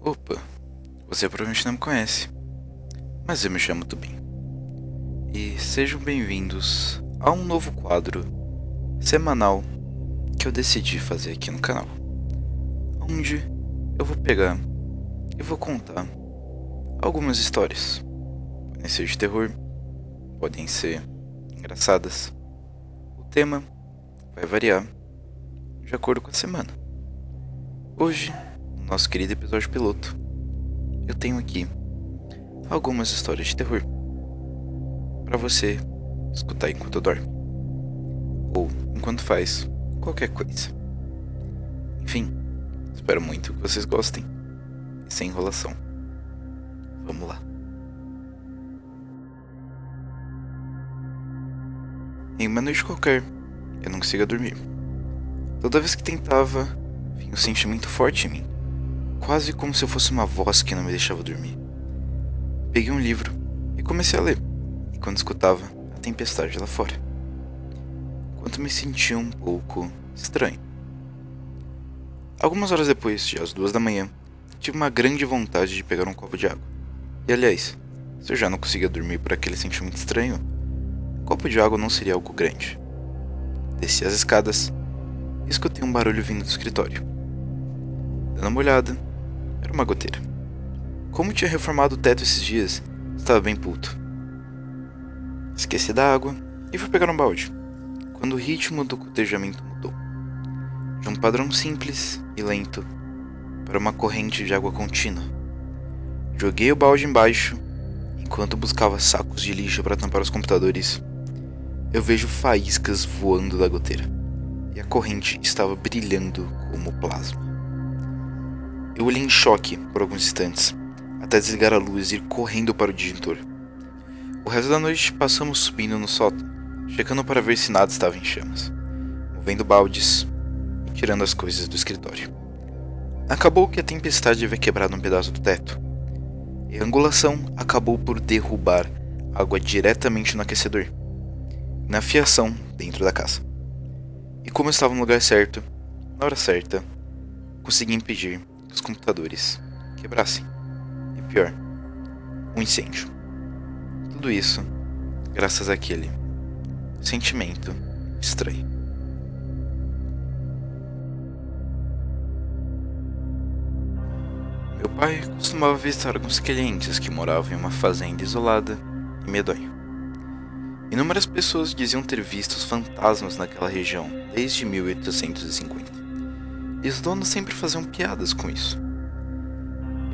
Opa, você provavelmente não me conhece, mas eu me chamo Tubin. E sejam bem-vindos a um novo quadro semanal que eu decidi fazer aqui no canal, onde eu vou pegar e vou contar algumas histórias. Podem ser de terror, podem ser engraçadas. O tema vai variar de acordo com a semana. Hoje, no nosso querido episódio piloto, eu tenho aqui algumas histórias de terror para você escutar enquanto dorme ou enquanto faz qualquer coisa. Enfim, espero muito que vocês gostem e sem enrolação. Vamos lá. Em uma noite qualquer, eu não conseguia dormir. Toda vez que tentava, vinha um sentimento forte em mim, quase como se eu fosse uma voz que não me deixava dormir. Peguei um livro e comecei a ler, enquanto escutava a tempestade lá fora, enquanto me sentia um pouco estranho. Algumas horas depois, já às 2 da manhã, tive uma grande vontade de pegar um copo de água. E aliás, se eu já não conseguia dormir por aquele sentimento estranho, um copo de água não seria algo grande. Desci as escadas e escutei um barulho vindo do escritório. Dando uma olhada, era uma goteira. Como tinha reformado o teto esses dias, estava bem puto. Esqueci da água e fui pegar um balde, quando o ritmo do gotejamento mudou. De um padrão simples e lento para uma corrente de água contínua. Joguei o balde embaixo, enquanto buscava sacos de lixo para tampar os computadores. Eu vejo faíscas voando da goteira, e a corrente estava brilhando como plasma. Eu olhei em choque por alguns instantes, até desligar a luz e ir correndo para o disjuntor. O resto da noite passamos subindo no sótão, checando para ver se nada estava em chamas, movendo baldes e tirando as coisas do escritório. Acabou que a tempestade havia quebrado um pedaço do teto, e a angulação acabou por derrubar água diretamente no aquecedor, na fiação dentro da casa. E como eu estava no lugar certo, na hora certa, consegui impedir que os computadores quebrassem. E pior, um incêndio. Tudo isso graças àquele sentimento estranho. Meu pai costumava visitar alguns clientes que moravam em uma fazenda isolada e medonha. Inúmeras pessoas diziam ter visto os fantasmas naquela região desde 1850. E os donos sempre faziam piadas com isso.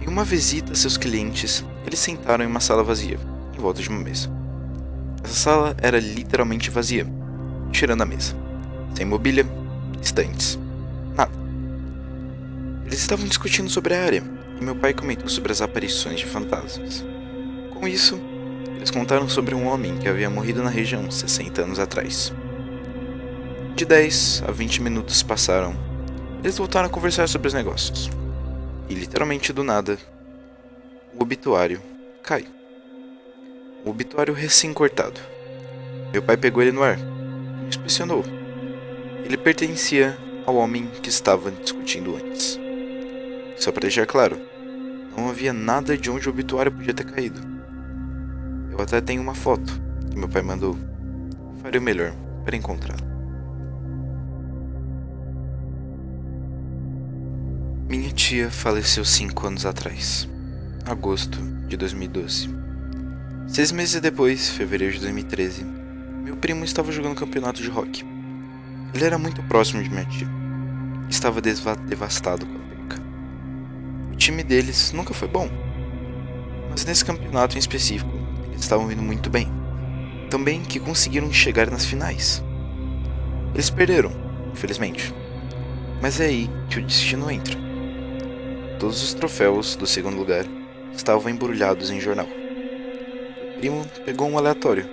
Em uma visita a seus clientes, eles sentaram em uma sala vazia, em volta de uma mesa. Essa sala era literalmente vazia, tirando a mesa. Sem mobília, estantes, nada. Eles estavam discutindo sobre a área, e meu pai comentou sobre as aparições de fantasmas. Com isso, eles contaram sobre um homem que havia morrido na região 60 anos atrás. De 10 a 20 minutos passaram. Eles voltaram a conversar sobre os negócios. E literalmente do nada, o obituário cai. Um obituário recém-cortado. Meu pai pegou ele no ar e inspecionou. Ele pertencia ao homem que estava discutindo antes. Só para deixar claro, não havia nada de onde o obituário podia ter caído. Eu até tenho uma foto que meu pai mandou. Farei o melhor para encontrá-la. Minha tia faleceu 5 anos atrás, agosto de 2012. 6 meses depois, fevereiro de 2013, meu primo estava jogando campeonato de hóquei. Ele era muito próximo de minha tia. Estava devastado com a perca. O time deles nunca foi bom, mas nesse campeonato em específico, eles estavam indo muito bem. Tão bem que conseguiram chegar nas finais. Eles perderam, infelizmente. Mas é aí que o destino entra. Todos os troféus do segundo lugar estavam embrulhados em jornal. O primo pegou um aleatório.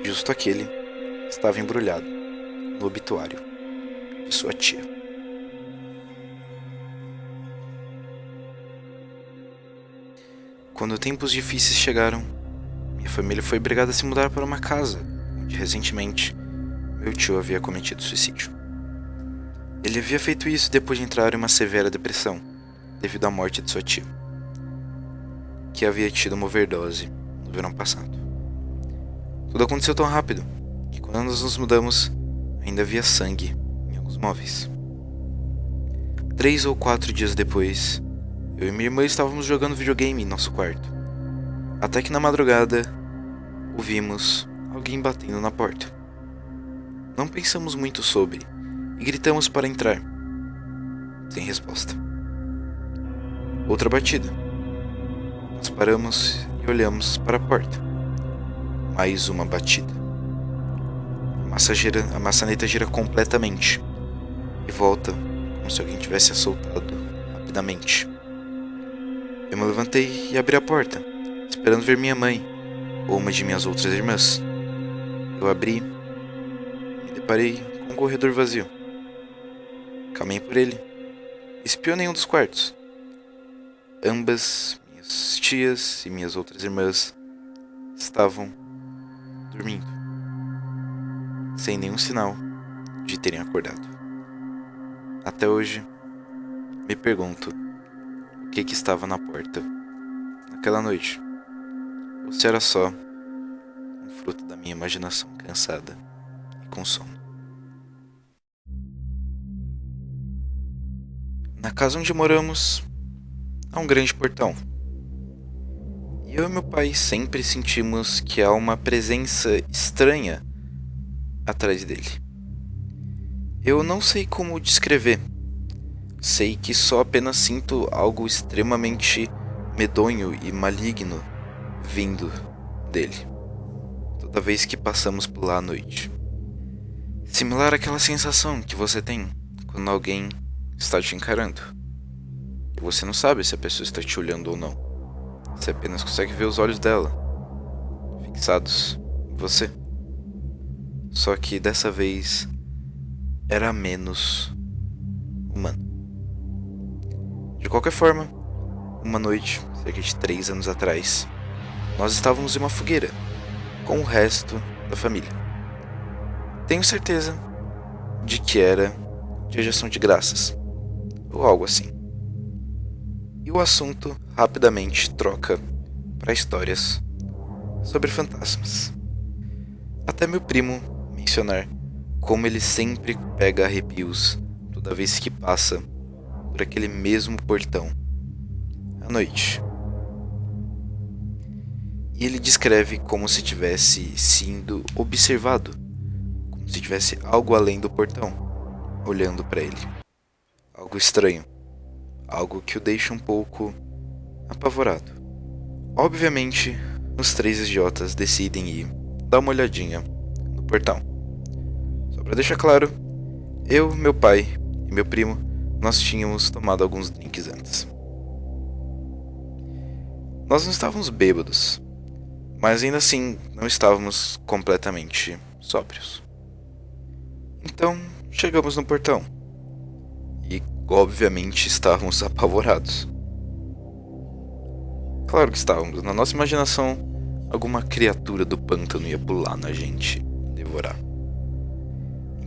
Justo aquele estava embrulhado no obituário de sua tia. Quando tempos difíceis chegaram, minha família foi obrigada a se mudar para uma casa onde recentemente meu tio havia cometido suicídio. Ele havia feito isso depois de entrar em uma severa depressão, devido à morte de sua tia, que havia tido uma overdose no verão passado. Tudo aconteceu tão rápido que quando nós nos mudamos, ainda havia sangue em alguns móveis. 3 ou 4 dias depois, eu e minha irmã estávamos jogando videogame em nosso quarto. Até que na madrugada, ouvimos alguém batendo na porta. Não pensamos muito sobre e gritamos para entrar. Sem resposta. Outra batida. Nós paramos e olhamos para a porta. Mais uma batida. A maçaneta gira completamente e volta como se alguém tivesse a soltado rapidamente. Eu me levantei e abri a porta, esperando ver minha mãe ou uma de minhas outras irmãs. Eu abri e me deparei com um corredor vazio. Caminhei por ele e espionei um dos quartos. Ambas minhas tias e minhas outras irmãs estavam dormindo, sem nenhum sinal de terem acordado. Até hoje, me pergunto o que estava na porta naquela noite, ou se era só um fruto da minha imaginação cansada e com sono. Na casa onde moramos, há um grande portão. E eu e meu pai sempre sentimos que há uma presença estranha atrás dele. Eu não sei como descrever. Sei que só apenas sinto algo extremamente medonho e maligno vindo dele, toda vez que passamos por lá à noite. Similar àquela sensação que você tem quando alguém está te encarando. E você não sabe se a pessoa está te olhando ou não. Você apenas consegue ver os olhos dela, fixados em você. Só que dessa vez era menos humano. De qualquer forma, uma noite, cerca de 3 anos atrás, nós estávamos em uma fogueira com o resto da família. Tenho certeza de que era Dia de Ação de Graças, ou algo assim. E o assunto rapidamente troca para histórias sobre fantasmas. Até meu primo mencionar como ele sempre pega arrepios toda vez que passa por aquele mesmo portão à noite. E ele descreve como se tivesse sido observado, como se tivesse algo além do portão, olhando para ele. Algo estranho, algo que o deixa um pouco apavorado. Obviamente, os 3 idiotas decidem ir dar uma olhadinha no portão. Só para deixar claro, eu, meu pai e meu primo, nós tínhamos tomado alguns drinks antes. Nós não estávamos bêbados, mas ainda assim não estávamos completamente sóbrios. Então, chegamos no portão e, obviamente, estávamos apavorados. Claro que estávamos. Na nossa imaginação, alguma criatura do pântano ia pular na gente e devorar.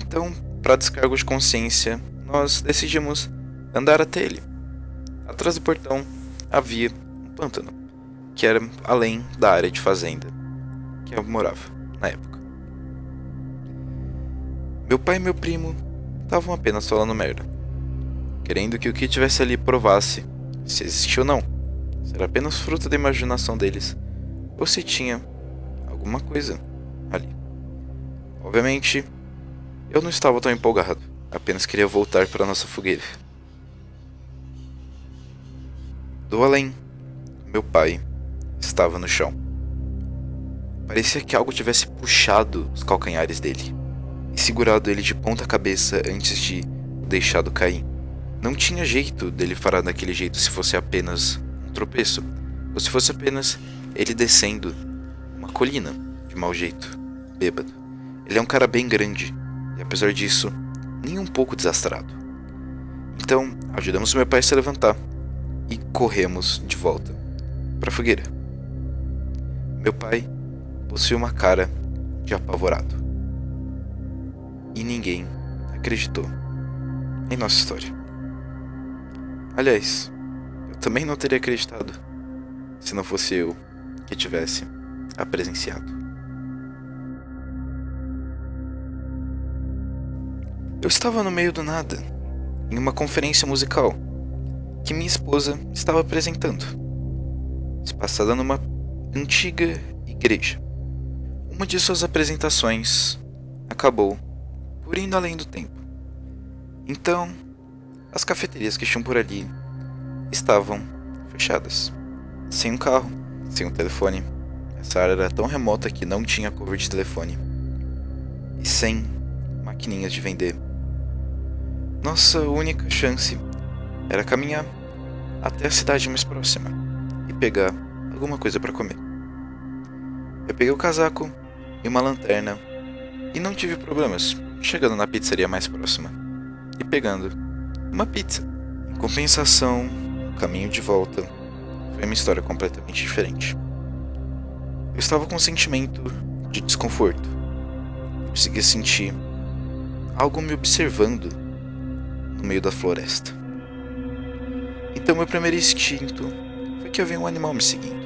Então, para descargo de consciência, nós decidimos andar até ele. Atrás do portão havia um pântano, que era além da área de fazenda que eu morava na época. Meu pai e meu primo estavam apenas falando merda, querendo que o que tivesse ali provasse se existia ou não, se era apenas fruto da imaginação deles ou se tinha alguma coisa ali. Obviamente, eu não estava tão empolgado, apenas queria voltar para nossa fogueira. Do além, meu pai estava no chão. Parecia que algo tivesse puxado os calcanhares dele e segurado ele de ponta cabeça antes de o deixado cair. Não tinha jeito dele parar daquele jeito se fosse apenas um tropeço, ou se fosse apenas ele descendo uma colina de mau jeito, bêbado. Ele é um cara bem grande e, apesar disso, nem um pouco desastrado. Então, ajudamos meu pai a se levantar e corremos de volta para a fogueira. Meu pai possuía uma cara de apavorado. E ninguém acreditou em nossa história. Aliás, também não teria acreditado se não fosse eu que tivesse a presenciado. Eu estava no meio do nada, em uma conferência musical que minha esposa estava apresentando, se passada numa antiga igreja. Uma de suas apresentações acabou por indo além do tempo. Então, as cafeterias que tinham por ali estavam fechadas. Sem um carro, sem um telefone. Essa área era tão remota que não tinha cover de telefone. E sem maquininhas de vender. Nossa única chance era caminhar até a cidade mais próxima e pegar alguma coisa para comer. Eu peguei o casaco e uma lanterna e não tive problemas chegando na pizzaria mais próxima e pegando uma pizza. Em compensação, o caminho de volta foi uma história completamente diferente. Eu estava com um sentimento de desconforto. Eu conseguia sentir algo me observando no meio da floresta. Então meu primeiro instinto foi que havia um animal me seguindo.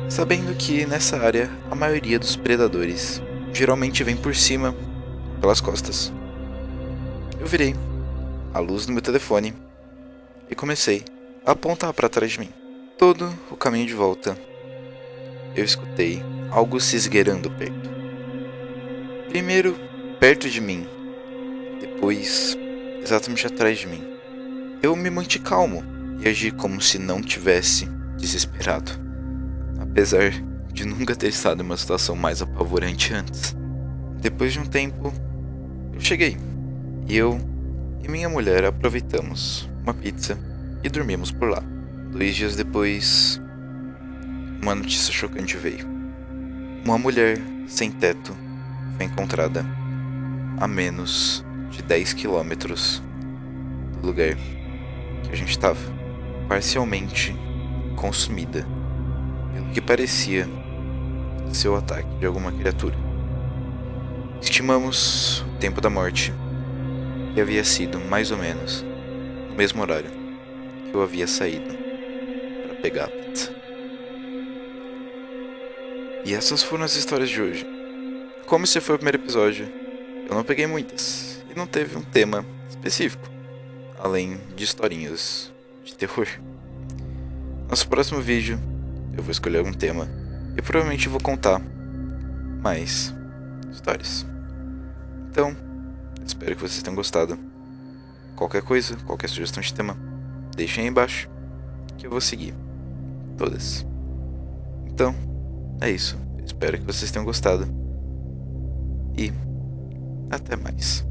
Sabendo que nessa área a maioria dos predadores geralmente vem por cima, pelas costas. Eu virei a luz do meu telefone e comecei a apontar para trás de mim. Todo o caminho de volta eu escutei algo se esgueirando perto. Primeiro perto de mim, depois exatamente atrás de mim. Eu me mantive calmo e agi como se não tivesse desesperado, apesar de nunca ter estado em uma situação mais apavorante antes. Depois de um tempo, eu cheguei e eu e minha mulher aproveitamos uma pizza e dormimos por lá. 2 dias depois, uma notícia chocante veio. Uma mulher sem teto foi encontrada a menos de 10 quilômetros do lugar que a gente estava, parcialmente consumida pelo que parecia ser o ataque de alguma criatura. Estimamos o tempo da morte e havia sido mais ou menos no mesmo horário que eu havia saído para pegar a pizza. E essas foram as histórias de hoje. Como esse foi o primeiro episódio, eu não peguei muitas e não teve um tema específico, além de historinhas de terror. Nosso próximo vídeo eu vou escolher algum tema e provavelmente vou contar mais histórias. Então, espero que vocês tenham gostado. Qualquer coisa, qualquer sugestão de tema, deixem aí embaixo que eu vou seguir todas. Então, é isso. Espero que vocês tenham gostado e até mais.